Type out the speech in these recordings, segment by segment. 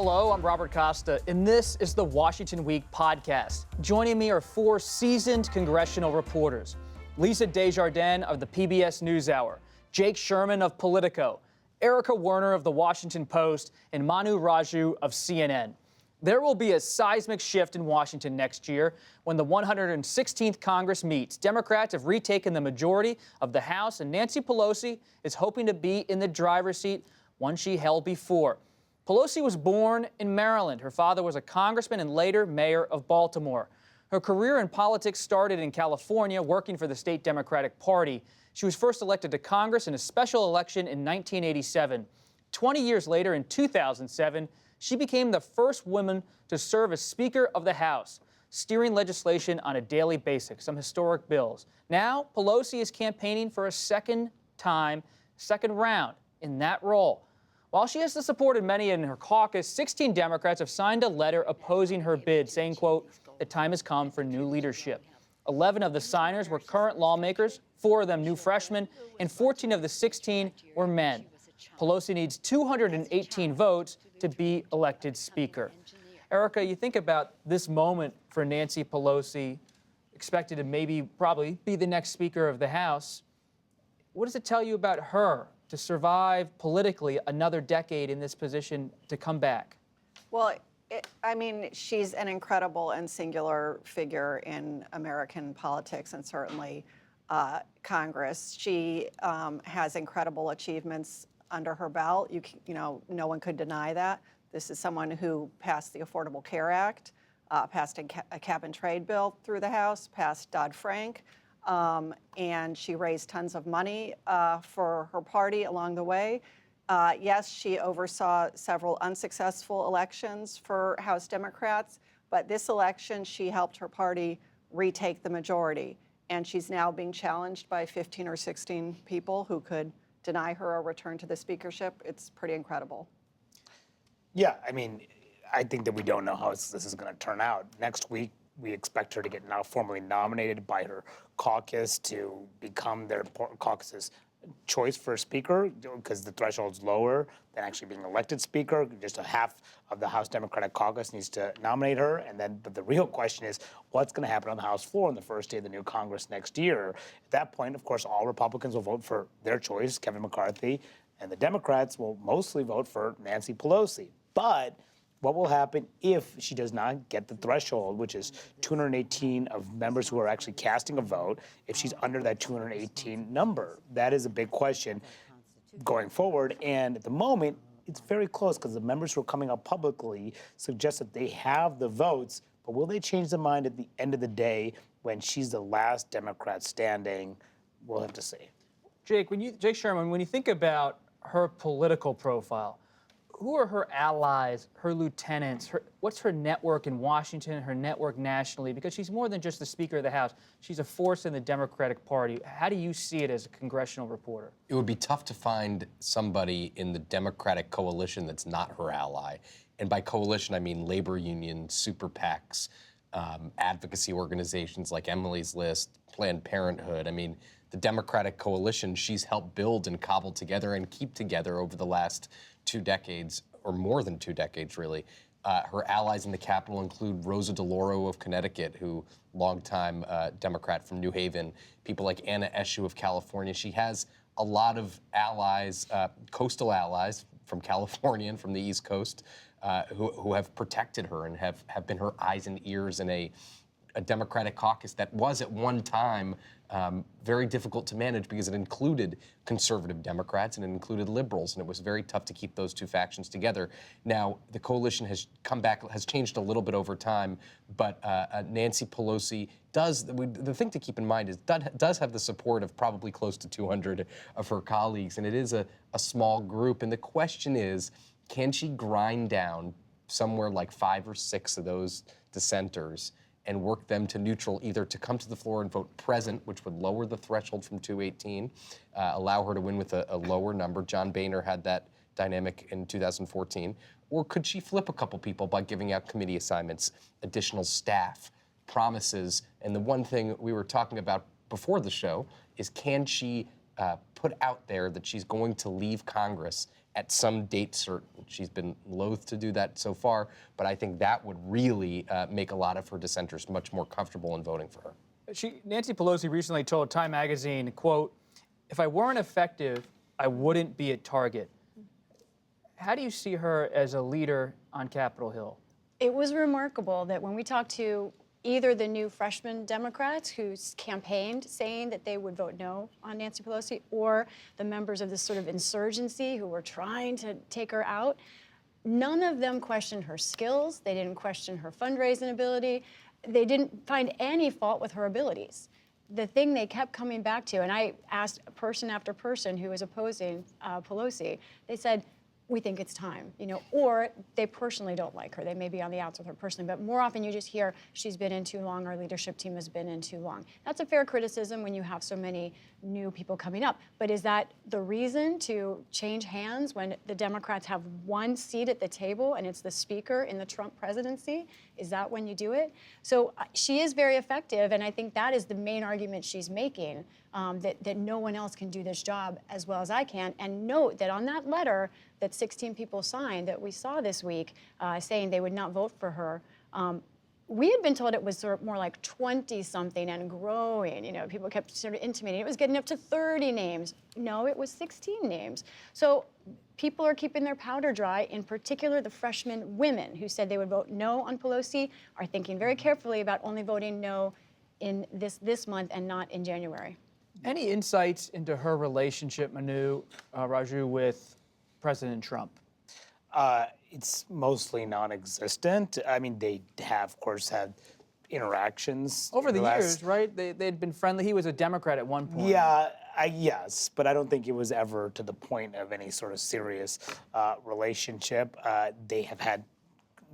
Hello, I'm Robert Costa, and this is the Washington Week podcast. Joining me are four seasoned congressional reporters: Lisa Desjardins of the PBS NewsHour, Jake Sherman of Politico, Erica Werner of the Washington Post, and Manu Raju of CNN. There will be a seismic shift in Washington next year when the 116th Congress meets. Democrats have retaken the majority of the House, and Nancy Pelosi is hoping to be in the driver's seat, one she held before. Pelosi was born in Maryland. Her father was a congressman and later mayor of Baltimore. Her career in politics started in California, working for the state Democratic Party. She was first elected to Congress in a special election in 1987. 20 years later, in 2007, she became the first woman to serve as Speaker of the House, steering legislation on a daily basis, some historic bills. Now, Pelosi is campaigning for a second round in that role. While she has the support of many in her caucus, 16 Democrats have signed a letter opposing her bid, saying, quote, "The time has come for new leadership." 11 of the signers were current lawmakers, 4 of them new freshmen, and 14 of the 16 were men. Pelosi needs 218 votes to be elected Speaker. Erica, you think about this moment for Nancy Pelosi, expected to probably be the next Speaker of the House. What does it tell you about her to survive politically another decade in this position, to come back? Well, she's an incredible and singular figure in American politics and certainly Congress. She has incredible achievements under her belt. No one could deny that. This is someone who passed the Affordable Care Act, passed a cap and trade bill through the House, passed Dodd-Frank, and she raised tons of money for her party along the way. Yes, she oversaw several unsuccessful elections for House Democrats, but this election she helped her party retake the majority. And she's now being challenged by 15 or 16 people who could deny her a return to the speakership. It's pretty incredible. Yeah, I think that we don't know how this is going to turn out. Next week, we expect her to get now formally nominated by her caucus to become their caucus's choice for a speaker, because the threshold's lower than actually being elected speaker. Just a half of the House Democratic caucus needs to nominate her. And then, but the real question is, what's going to happen on the House floor on the first day of the new Congress next year? At that point, of course, all Republicans will vote for their choice, Kevin McCarthy, and the Democrats will mostly vote for Nancy Pelosi. But what will happen if she does not get the threshold, which is 218 of members who are actually casting a vote, if she's under that 218 number? That is a big question going forward. And at the moment, it's very close, because the members who are coming out publicly suggest that they have the votes, but will they change their mind at the end of the day when she's the last Democrat standing? We'll have to see. Jake Sherman, when you think about her political profile, who are her allies, her lieutenants? What's her network in Washington, her network nationally? Because she's more than just the Speaker of the House. She's a force in the Democratic Party. How do you see it as a congressional reporter? It would be tough to find somebody in the Democratic coalition that's not her ally. And by coalition, I mean labor unions, super PACs, advocacy organizations like Emily's List, Planned Parenthood. The Democratic coalition she's helped build and cobble together and keep together over the last 2 decades, or more than 2 decades, really. Her allies in the Capitol include Rosa DeLauro of Connecticut, who longtime Democrat from New Haven, people like Anna Eshoo of California. She has a lot of allies, coastal allies from California and from the East Coast, who have protected her and have been her eyes and ears in a Democratic caucus that was at one time very difficult to manage, because it included conservative Democrats and it included liberals, and it was very tough to keep those two factions together. Now, the coalition has come back, has changed a little bit over time, but Nancy Pelosi the thing to keep in mind is does have the support of probably close to 200 of her colleagues, and it is a small group. And the question is, can she grind down somewhere like 5 or 6 of those dissenters and work them to neutral, either to come to the floor and vote present, which would lower the threshold from 218, allow her to win with a lower number. John Boehner had that dynamic in 2014. Or could she flip a couple people by giving out committee assignments, additional staff, promises? And the one thing we were talking about before the show is, can she put out there that she's going to leave Congress at some date certain. She's been loath to do that so far, but I think that would really make a lot of her dissenters much more comfortable in voting for her. Nancy Pelosi recently told Time Magazine, quote, "If I weren't effective, I wouldn't be a target." How do you see her as a leader on Capitol Hill? It was remarkable that when we talked to either the new freshman Democrats who campaigned saying that they would vote no on Nancy Pelosi, or the members of this sort of insurgency who were trying to take her out, none of them questioned her skills. They didn't question her fundraising ability. They didn't find any fault with her abilities. The thing they kept coming back to, and I asked person after person who was opposing Pelosi, they said, we think it's time, or they personally don't like her. They may be on the outs with her personally, but more often you just hear she's been in too long, our leadership team has been in too long. That's a fair criticism when you have so many new people coming up. But is that the reason to change hands when the Democrats have one seat at the table and it's the speaker in the Trump presidency? Is that when you do it? So she is very effective, and I think that is the main argument she's making, that no one else can do this job as well as I can. And note that on that letter that 16 people signed that we saw this week saying they would not vote for her, we had been told it was sort of more like 20-something and growing. People kept sort of intimating it was getting up to 30 names. No, it was 16 names. So people are keeping their powder dry, in particular the freshman women who said they would vote no on Pelosi are thinking very carefully about only voting no in this month and not in January. Any insights into her relationship, Raju, with President Trump? It's mostly non-existent. I mean, they have, of course, had interactions Over the last- years, right? They'd been friendly. He was a Democrat at one point. Yeah, yes, but I don't think it was ever to the point of any sort of serious relationship. They have had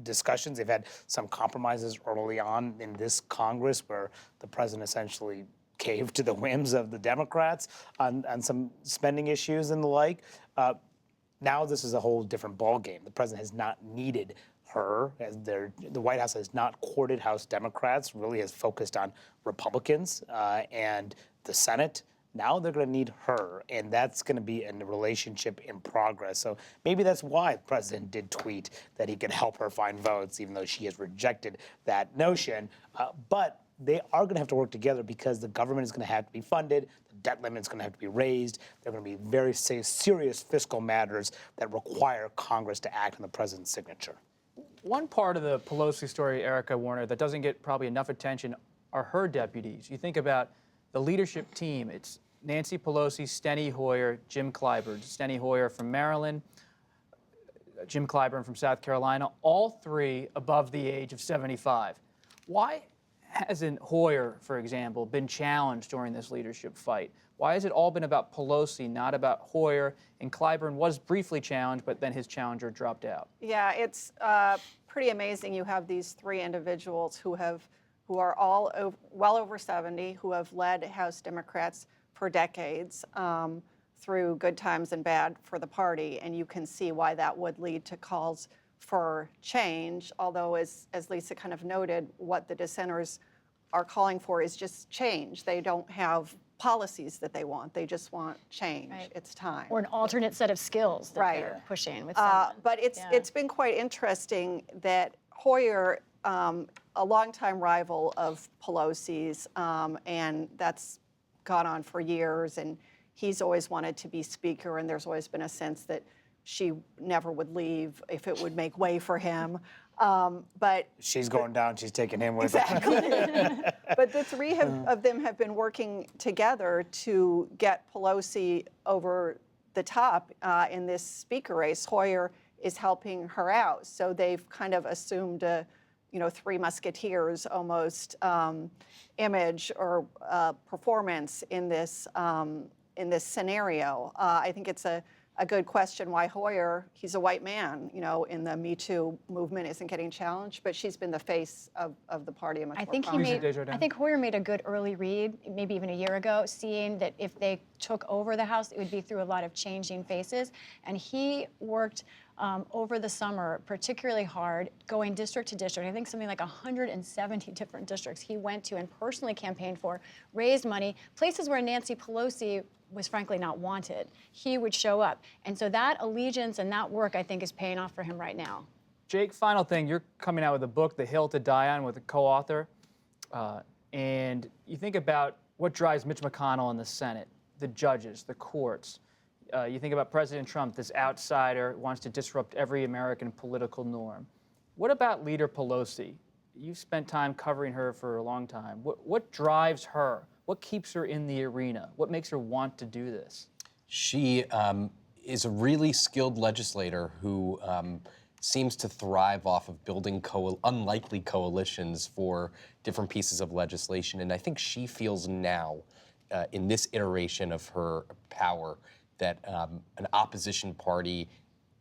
discussions. They've had some compromises early on in this Congress where the president essentially caved to the whims of the Democrats on some spending issues and the like. Now this is a whole different ballgame. The president has not needed her. The White House has not courted House Democrats, really has focused on Republicans and the Senate. Now they're going to need her, and that's going to be a relationship in progress. So maybe that's why the president did tweet that he could help her find votes, even though she has rejected that notion. But they are going to have to work together because the government is going to have to be funded, the debt limit is going to have to be raised. There are going to be very serious fiscal matters that require Congress to act on the president's signature. One part of the Pelosi story, Erica Warner, that doesn't get probably enough attention are her deputies. You think about the leadership team. It's Nancy Pelosi, Steny Hoyer, Jim Clyburn. Steny Hoyer from Maryland, Jim Clyburn from South Carolina, all three above the age of 75. Why hasn't Hoyer, for example, been challenged during this leadership fight? Why has it all been about Pelosi, not about Hoyer? And Clyburn was briefly challenged, but then his challenger dropped out. Yeah, it's pretty amazing. You have these three individuals who are all well over 70, who have led House Democrats for decades through good times and bad for the party, and you can see why that would lead to calls for change, although as Lisa kind of noted, what the dissenters are calling for is just change. They don't have policies that they want. They just want change. Right. It's time. Or an alternate set of skills that Right. they're pushing with someone. But it's been quite interesting that Hoyer, a longtime rival of Pelosi's, and that's gone on for years, and he's always wanted to be speaker, and there's always been a sense that she never would leave if it would make way for him. But She's going down, she's taking him with her. but the three of them have been working together to get Pelosi over the top in this speaker race. Hoyer is helping her out, so they've kind of assumed a, Three Musketeers almost image or performance in this scenario. I think it's a good question why Hoyer, he's a white man, in the Me Too movement, isn't getting challenged, but she's been the face of the party a much I more think prominent. I think Hoyer made a good early read, maybe even a year ago, seeing that if they took over the House, it would be through a lot of changing faces. And he worked over the summer particularly hard, going district to district. I think something like 170 different districts he went to and personally campaigned for, raised money, places where Nancy Pelosi was frankly not wanted, he would show up. And so that allegiance and that work, I think, is paying off for him right now. Jake, final thing, you're coming out with a book, The Hill to Die On, with a co-author. And you think about what drives Mitch McConnell in the Senate, the judges, the courts. You think about President Trump, this outsider wants to disrupt every American political norm. What about Leader Pelosi? You've spent time covering her for a long time. What drives her? What keeps her in the arena? What makes her want to do this? She is a really skilled legislator who seems to thrive off of building unlikely coalitions for different pieces of legislation. And I think she feels now, in this iteration of her power, that an opposition party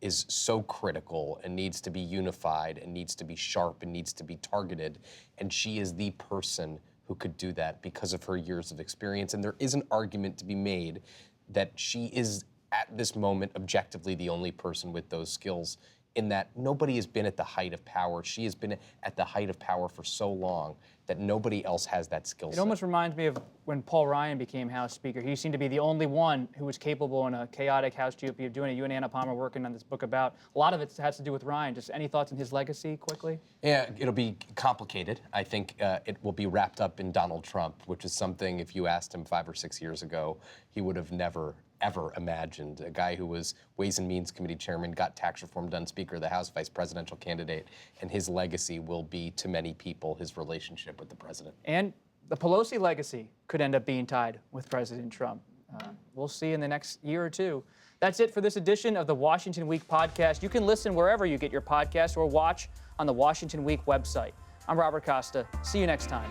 is so critical and needs to be unified and needs to be sharp and needs to be targeted. And she is the person who could do that because of her years of experience. And there is an argument to be made that she is, at this moment, objectively the only person with those skills, in that nobody has been at the height of power. She has been at the height of power for so long that nobody else has that skill set. It almost reminds me of when Paul Ryan became House Speaker. He seemed to be the only one who was capable in a chaotic House GOP of doing it. You and Anna Palmer working on this book about. A lot of it has to do with Ryan. Just any thoughts on his legacy, quickly? Yeah, it'll be complicated. I think it will be wrapped up in Donald Trump, which is something, if you asked him 5 or 6 years ago, he would have never, ever imagined. A guy who was Ways and Means Committee chairman, got tax reform done, Speaker of the House, vice presidential candidate, and his legacy will be, to many people, his relationship with the president. And the Pelosi legacy could end up being tied with President Trump. We'll see in the next year or two. That's it for this edition of the Washington Week podcast. You can listen wherever you get your podcasts or watch on the Washington Week website. I'm Robert Costa. See you next time.